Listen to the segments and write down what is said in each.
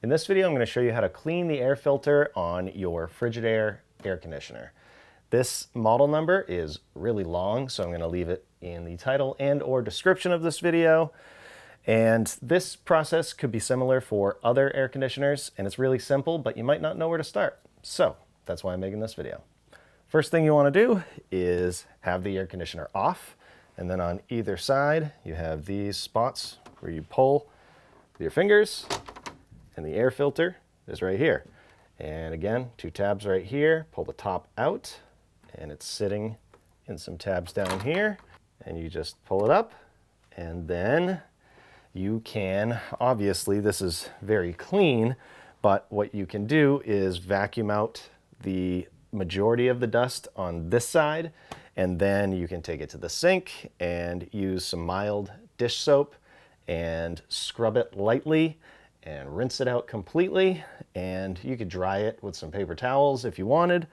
In this video, I'm going to show you how to clean the air filter on your Frigidaire air conditioner. This model number is really long, so I'm going to leave it in the title and or description of this video. And this process could be similar for other air conditioners, and it's really simple, but you might not know where to start. So that's why I'm making this video. First thing you want to do is have the air conditioner off, and then on either side you have these spots where you pull with your fingers, and the air filter is right here. And again, two tabs right here, pull the top out, and it's sitting in some tabs down here, and you just pull it up, and then you can, obviously this is very clean, but what you can do is vacuum out the majority of the dust on this side, and then you can take it to the sink and use some mild dish soap and scrub it lightly and rinse it out completely. And you could dry it with some paper towels if you wanted,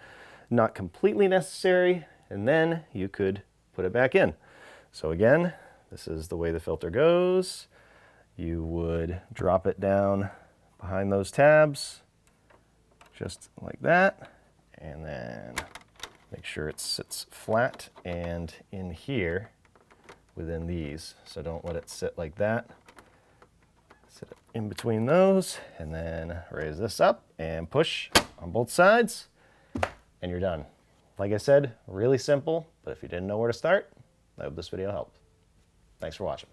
not completely necessary, and then you could put it back in. So again, this is the way the filter goes. You would drop it down behind those tabs, just like that, and then make sure it sits flat and in here within these. So don't let it sit like that. Sit it in between those, and then raise this up and push on both sides, and you're done. Like I said, really simple, but if you didn't know where to start, I hope this video helped. Thanks for watching.